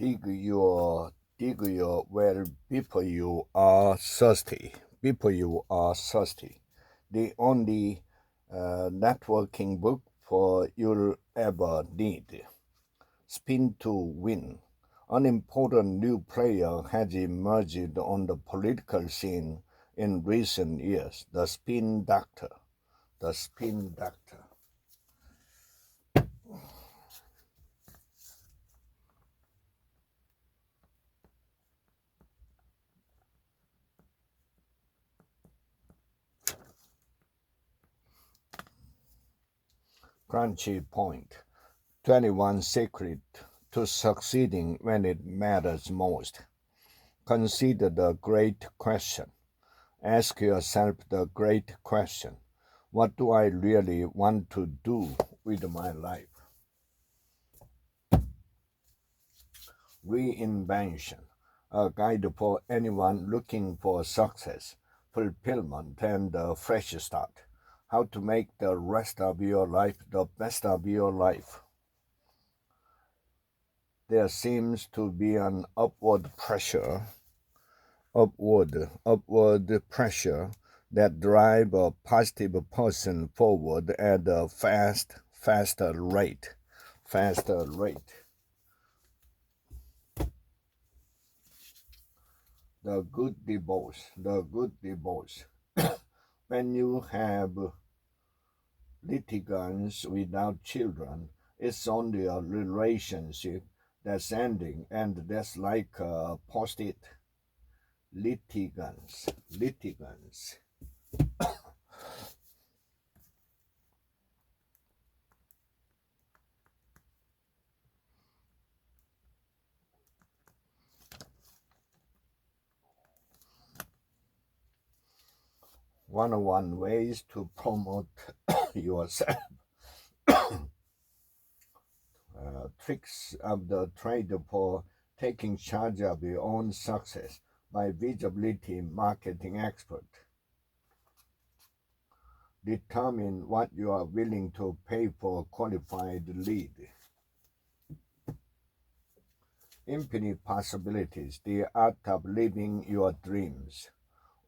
dig your well before you are thirsty. Before you are thirsty. The only networking book for you'll ever need. Spin to win. An important new player has emerged on the political scene in recent years. The spin doctor. The spin doctor. Crunchy point. 21 secret to succeeding when it matters most. Consider the great question. Ask yourself the great question. What do I really want to do with my life? Reinvention, a guide for anyone looking for success, fulfillment, and a fresh start. How to make the rest of your life the best of your life. There seems to be an upward pressure that drive a positive person forward at a faster rate. The good divorce. When you have litigants without children, it's only a relationship that's ending, and that's like a post-it. Litigants. 101 ways to promote yourself. Tricks of the trade for taking charge of your own success by visibility marketing expert. Determine what you are willing to pay for a qualified lead. Infinite possibilities, the art of living your dreams.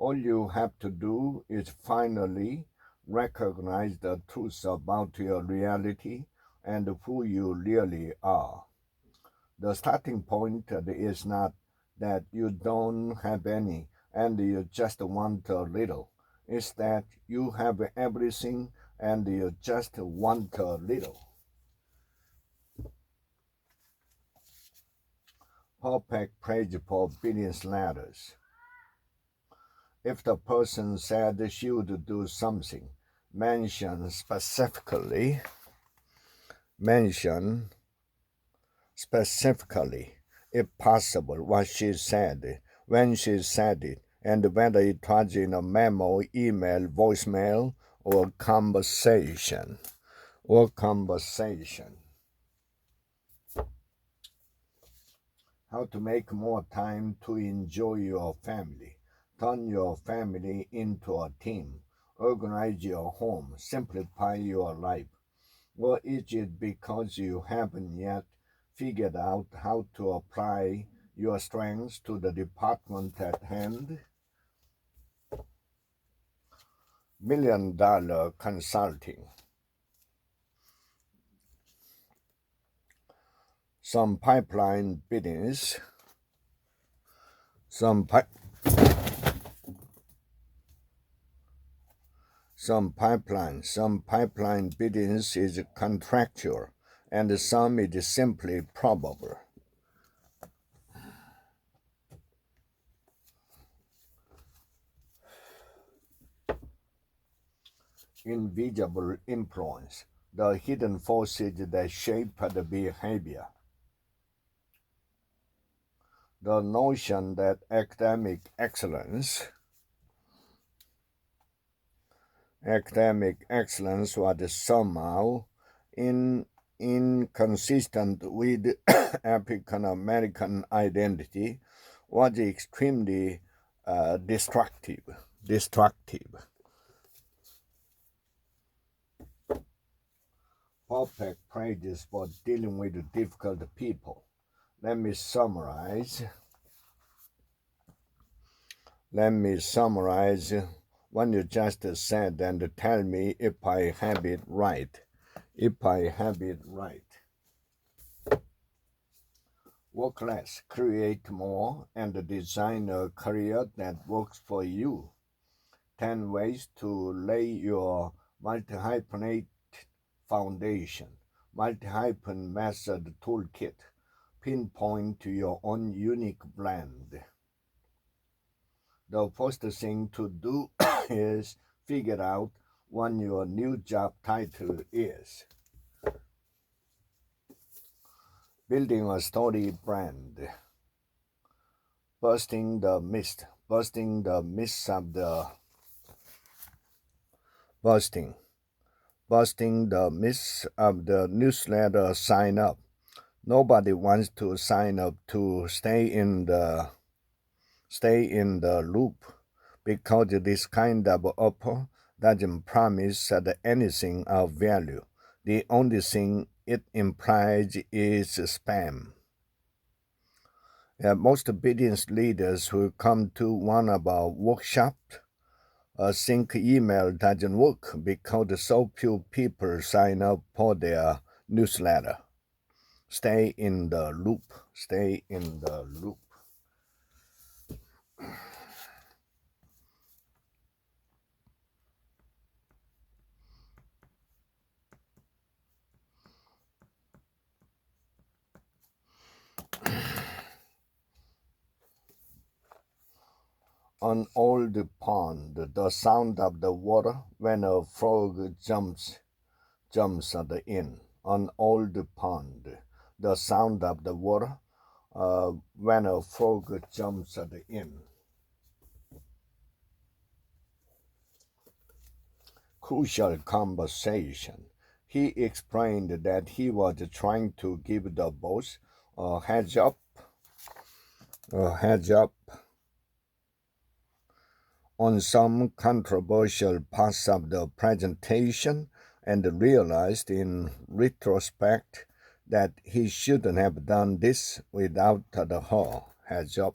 All you have to do is finally recognize the truth about your reality and who you really are. The starting point is not that you don't have any and you just want a little. It's that you have everything and you just want a little. Perfect page for business letters. If the person said she would do something, mention specifically, if possible, what she said, when she said it, and whether it was in a memo, email, voicemail, or conversation. How to make more time to enjoy your family. Turn your family into a team. Organize your home. Simplify your life. Or is it because you haven't yet figured out how to apply your strengths to the department at hand? $1 million consulting. Some pipeline biddings. Some pipeline biddings is contractual, and some is simply probable. Invisible influence, the hidden forces that shape the behavior. The notion that academic excellence was somehow inconsistent with African American identity was extremely destructive. Perfect practice for dealing with difficult people. Let me summarize. Let me summarize what you just said and tell me if I have it right. If I have it right. Work less, create more, and design a career that works for you. 10 ways to lay your multi-hyphenate foundation. Multi-hyphen method toolkit. Pinpoint to your own unique blend. The first thing to do is figure out what your new job title is. Building a story brand. Busting the myth of the busting the myth of the newsletter sign up. Nobody wants to sign up to stay in the loop because this kind of offer doesn't promise anything of value. The only thing it implies is spam. Most business leaders who come to one of our workshops think email doesn't work because so few people sign up for their newsletter. Stay in the loop. Stay in the loop. An old pond, the sound of the water when a frog jumps in. An old pond, the sound of the water when a frog jumps in. Crucial conversation. He explained that he was trying to give the boss a heads up on some controversial parts of the presentation and realized in retrospect that he shouldn't have done this without the heads up.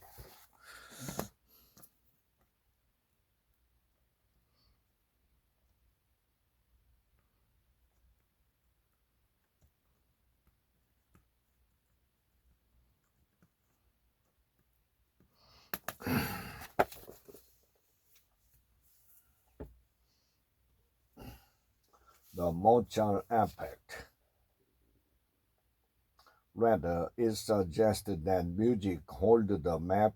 The Mozart effect. Rather, it suggested that music hold the map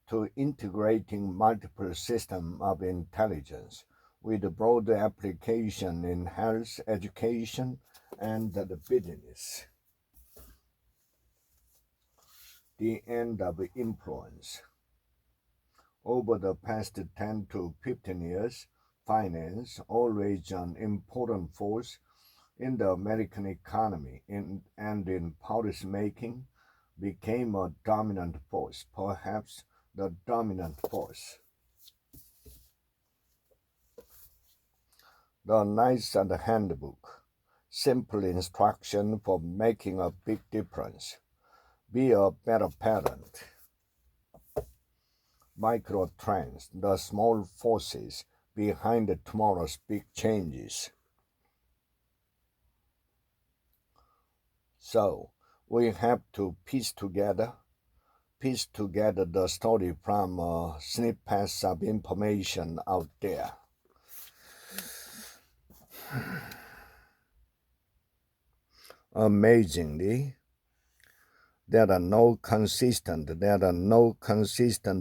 to integrating multiple systems of intelligence with broader application in health, education, and the business. The end of influence. Over the past 10 to 15 years, finance, always an important force in the American economy and in policymaking, became a dominant force, perhaps the dominant force. The Nice and Handbook. Simple instruction for making a big difference. Be a better parent. Microtrends, the small forces behind tomorrow's big changes. So, we have to piece together the story from snippets of information out there. Amazingly, there are no consistent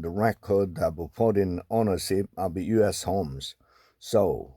record of foreign ownership of U.S. homes. So,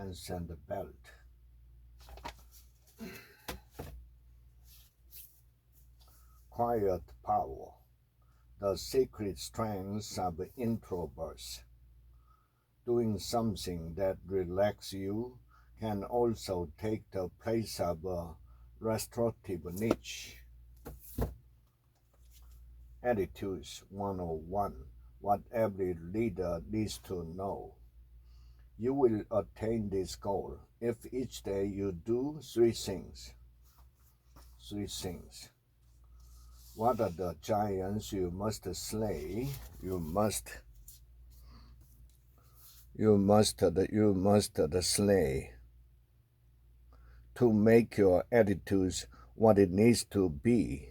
pants and the belt. Quiet power, the secret strengths of introverts. Doing something that relaxes you can also take the place of a restorative niche. Attitudes 101, what every leader needs to know. You will attain this goal if each day you do three things. What are the giants you must slay? You must slay to make your attitudes what it needs to be.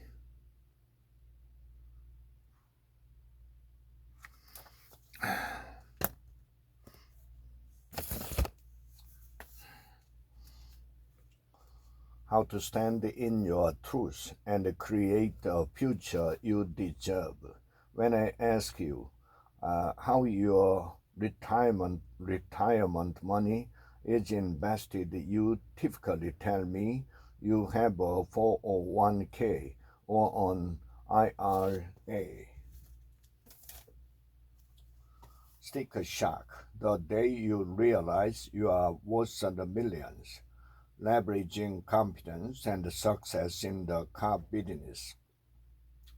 How to stand in your truth and create the future you deserve. When I ask you how your retirement money is invested, you typically tell me you have a 401k or an IRA. Sticker shock, the day you realize you are worth the millions. Leveraging competence and success in the car business,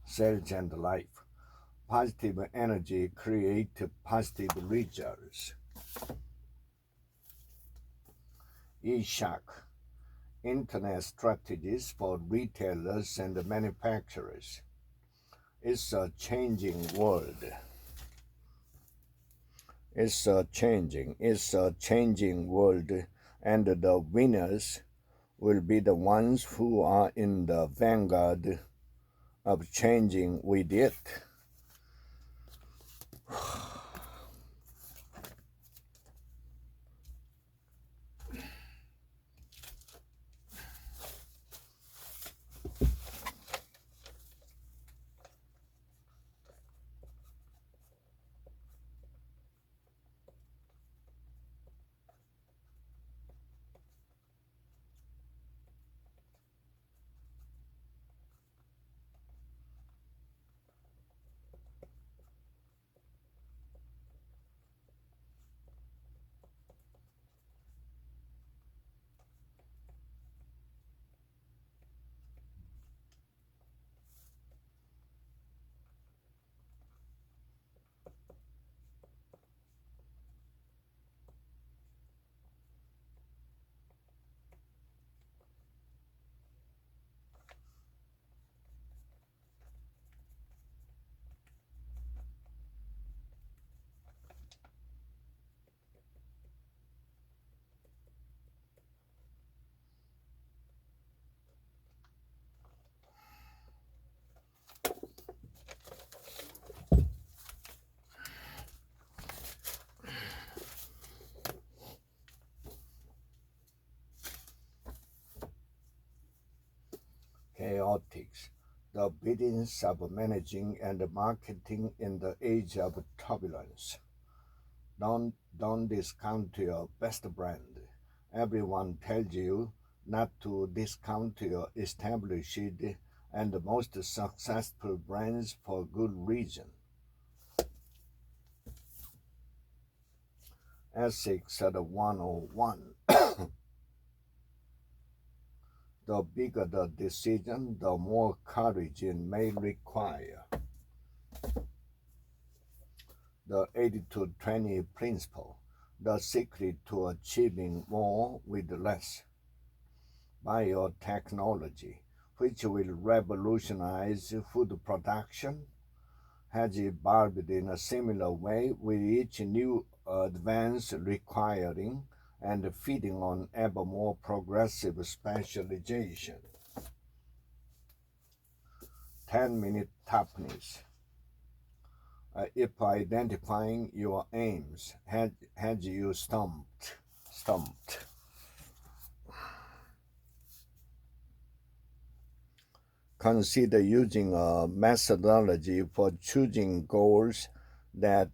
sales and life. Positive energy creates positive results. E-shock, internet strategies for retailers and manufacturers. It's a changing world. It's a changing world, and the winners will be the ones who are in the vanguard of changing with it. Chaotics, the business of managing and marketing in the age of turbulence. Don't discount your best brand. Everyone tells you not to discount your established and most successful brands for good reason. Ethics at 101. The bigger the decision, the more courage it may require. The 80-20 principle, the secret to achieving more with less. Biotechnology, which will revolutionize food production, has evolved in a similar way, with each new advance requiring and feeding on ever more progressive specialization. 10-minute toughness. If identifying your aims had you stumped. Consider using a methodology for choosing goals that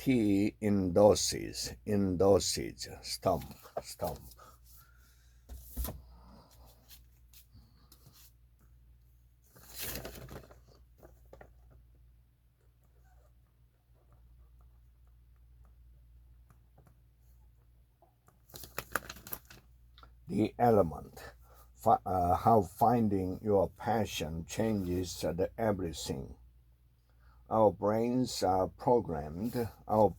T endorses, stomp, stomp. The element, how finding your passion changes everything. Our brains are programmed, our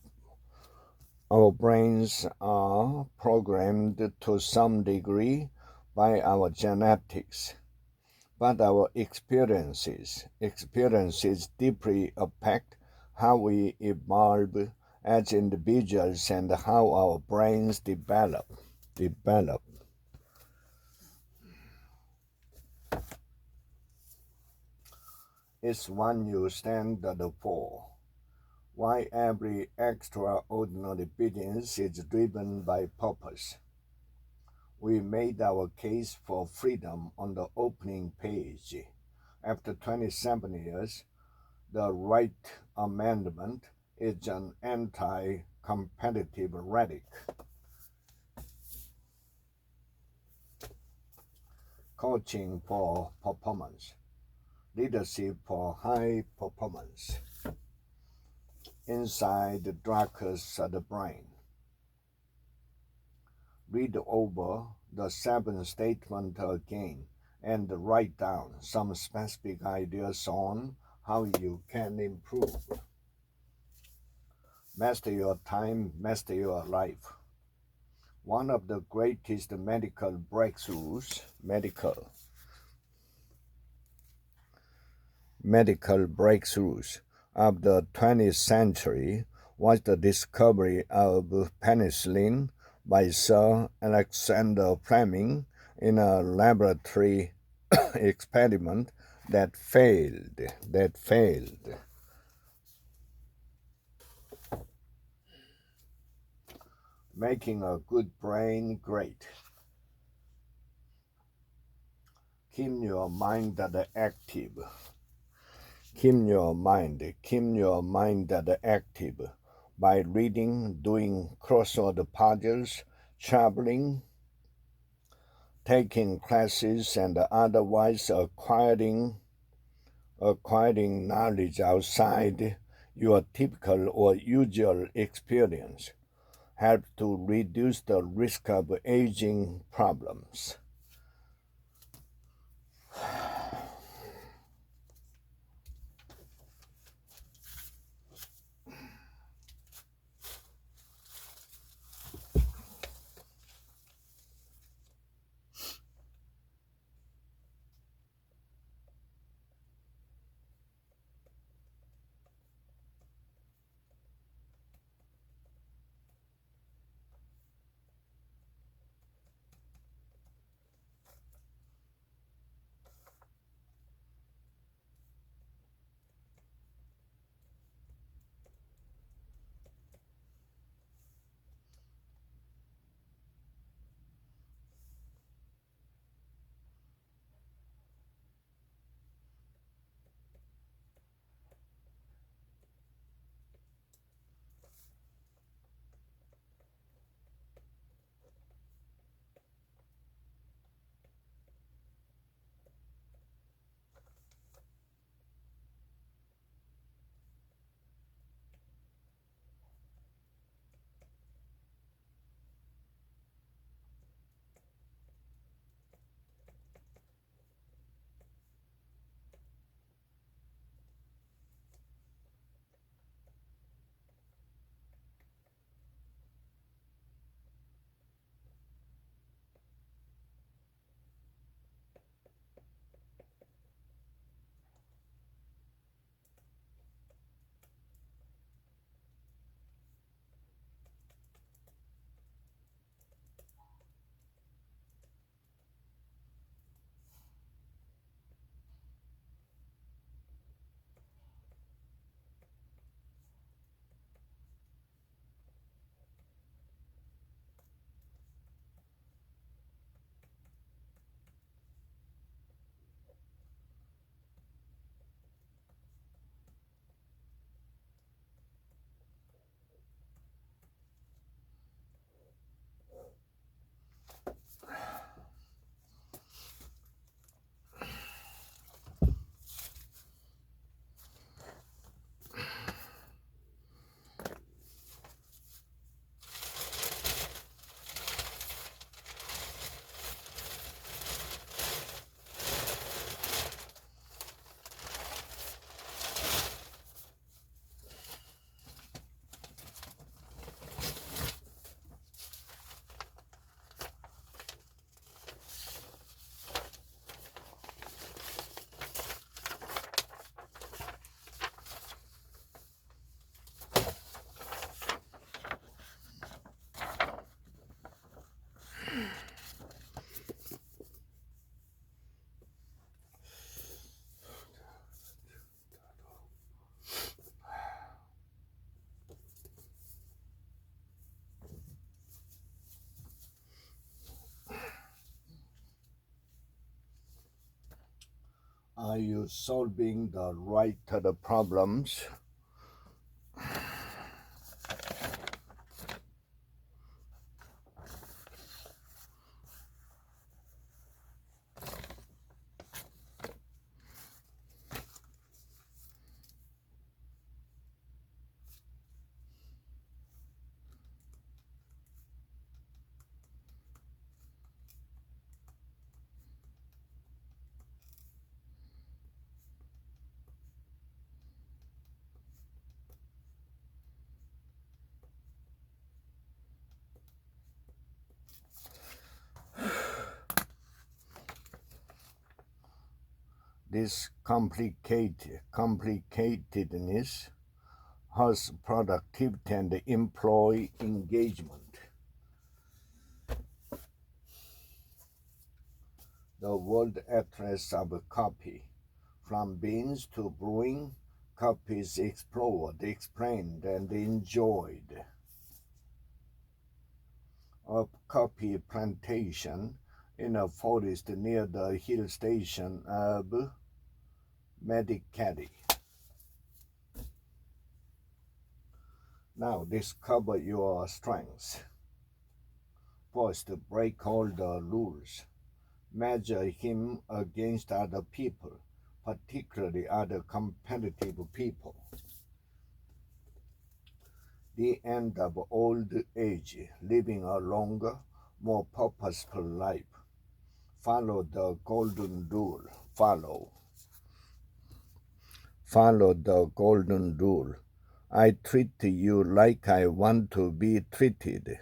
brains are programmed to some degree by our genetics, but our experiences deeply affect how we evolve as individuals and how our brains develop. It's one you stand for. Why every extraordinary business is driven by purpose. We made our case for freedom on the opening page. After 27 years, the Right Amendment is an anti-competitive radic. Coaching for performance. Leadership for high performance. Inside the darkest of the brain. Read over the 7th statement again and write down some specific ideas on how you can improve. Master your time, master your life. One of the greatest medical breakthroughs of the 20th century was the discovery of penicillin by Sir Alexander Fleming in a laboratory experiment that failed. Making a good brain great. Keep your mind active. Keep your mind active by reading, doing crossword puzzles, traveling, taking classes, and otherwise acquiring knowledge outside your typical or usual experience. Help to reduce the risk of aging problems. Are you solving the right problems? This complicatedness hurts productivity and employee engagement. The world address of copy, from beans to brewing, copy is explored, explained, and enjoyed. A coffee plantation in a forest near the hill station of Medicare. Now discover your strengths. First, break all the rules. Measure him against other people, particularly other competitive people. The end of old age, living a longer, more purposeful life. Follow the golden rule. Follow the golden rule. I treat you like I want to be treated.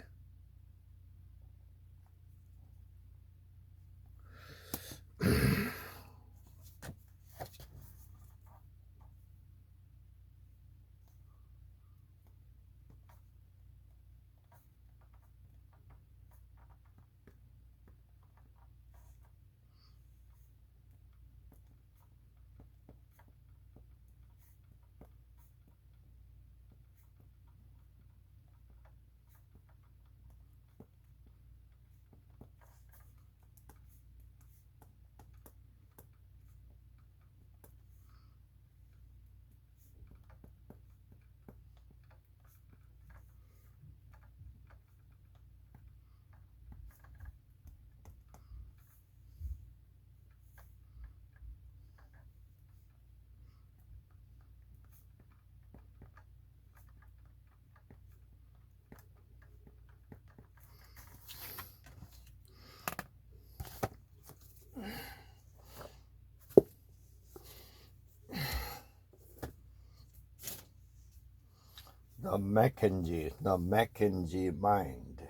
The Mackenzie mind.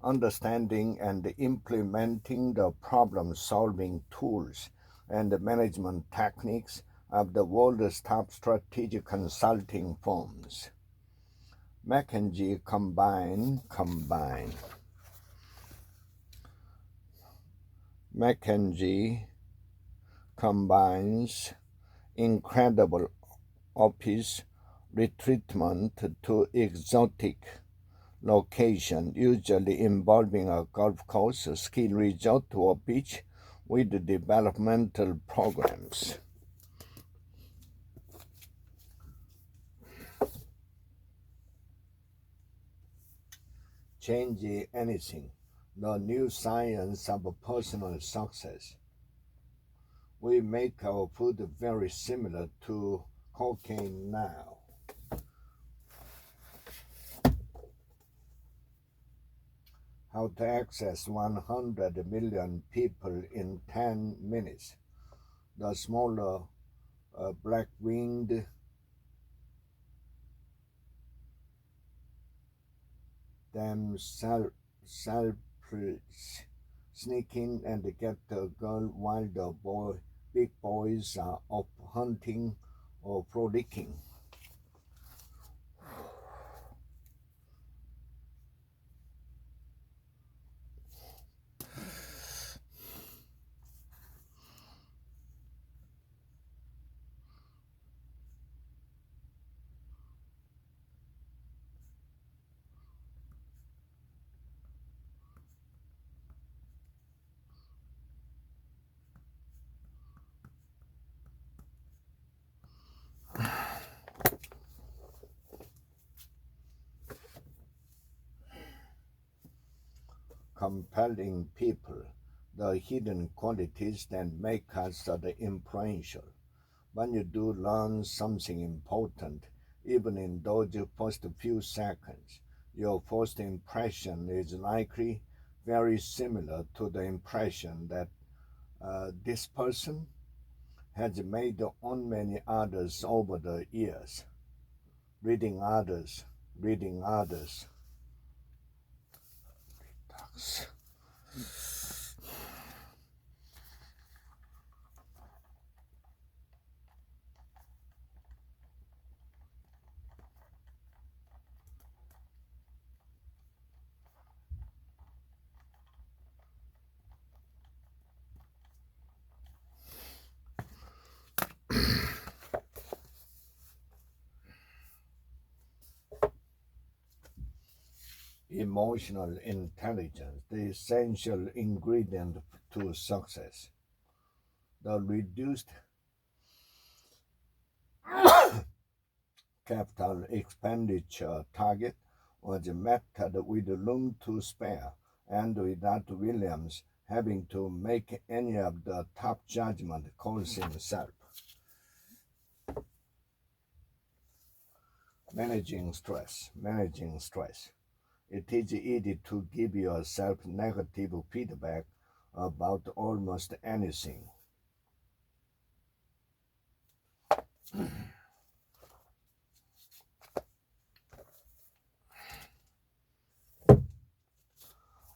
Understanding and implementing the problem-solving tools and management techniques of the world's top strategic consulting firms. Mackenzie Mackenzie combines incredible office retreatment to exotic location, usually involving a golf course, a ski resort, or a beach, with developmental programs. Change anything. The new science of personal success. We make our food very similar to cocaine now. How to access 100 million people in 10 minutes. The smaller black-winged themselves sneak in and get the girl while the big boys are off hunting or frolicking. compelling people, the hidden qualities that make us influential. When you do learn something important, even in those first few seconds, your first impression is likely very similar to the impression that this person has made on many others over the years. Reading others, reading others. Emotional intelligence, the essential ingredient to success. The reduced capital expenditure target was met with room to spare and without Williams having to make any of the tough judgment calls himself. Managing stress. It is easy to give yourself negative feedback about almost anything.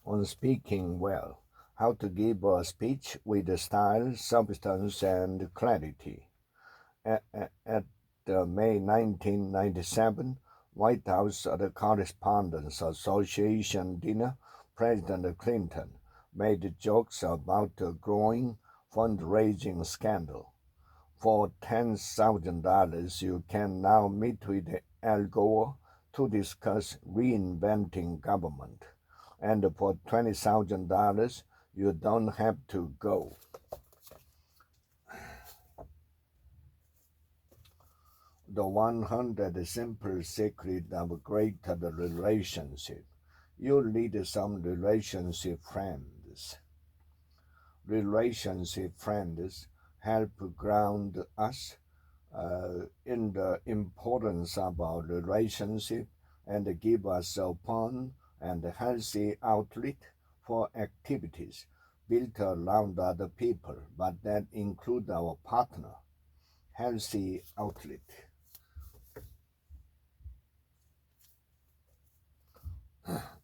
On speaking well, how to give a speech with style, substance, and clarity. At the May 1997 White House Correspondents Association dinner, President Clinton made jokes about a growing fundraising scandal. For $10,000, you can now meet with Al Gore to discuss reinventing government. And for $20,000, you don't have to go. The 100 simple secrets of great relationship. You need some relationship friends. Relationship friends help ground us in the importance of our relationship and give us a fun and healthy outlet for activities built around other people, but that include our partner. Healthy outlet.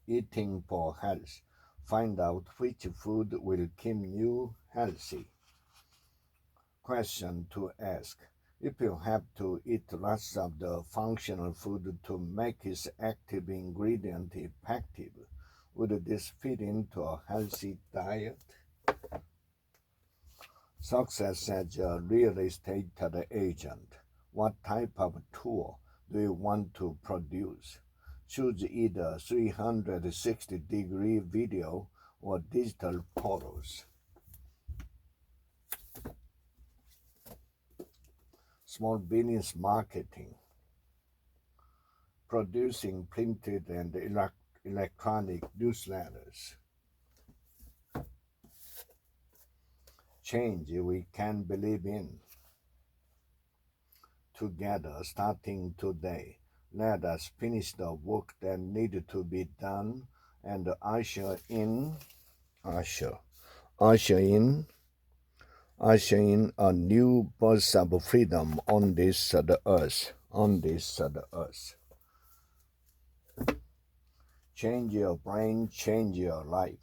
Eating for health. Find out which food will keep you healthy. Question to ask. If you have to eat lots of the functional food to make its active ingredient effective, would this fit into a healthy diet? Success as a real estate agent. What type of tour do you want to produce? Choose either 360-degree video or digital photos. Small business marketing. Producing printed and electronic newsletters. Change we can believe in. Together, starting today, let us finish the work that needed to be done and usher in a new birth of freedom on this earth. Change your brain, change your life.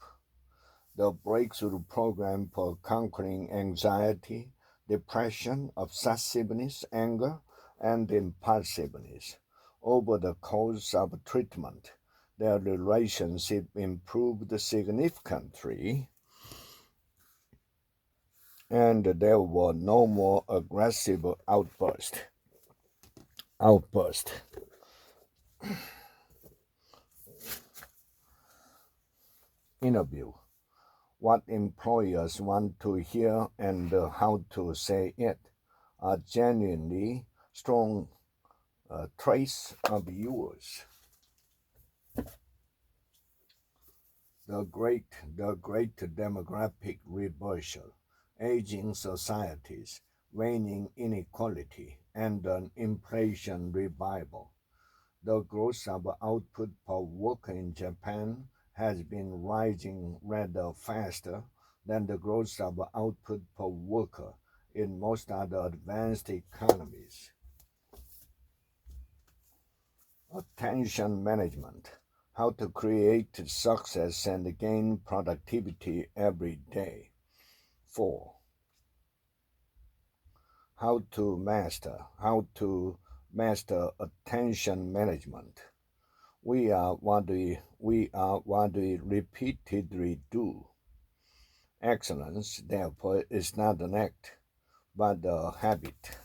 The Breakthrough Program for Conquering Anxiety, Depression, Obsessiveness, Anger, and Impulsiveness. Over the course of treatment, their relationship improved significantly, and there were no more aggressive outbursts. Interview. What employers want to hear and how to say it. A genuinely strong traits of yours. The great demographic reversal, aging societies, waning inequality, and an inflation revival. The growth of output per worker in Japan has been rising rather faster than the growth of output per worker in most other advanced economies. Attention management. How to create success and gain productivity every day. 4. How to master attention management. We are what we repeatedly do. Excellence, therefore, is not an act, but a habit.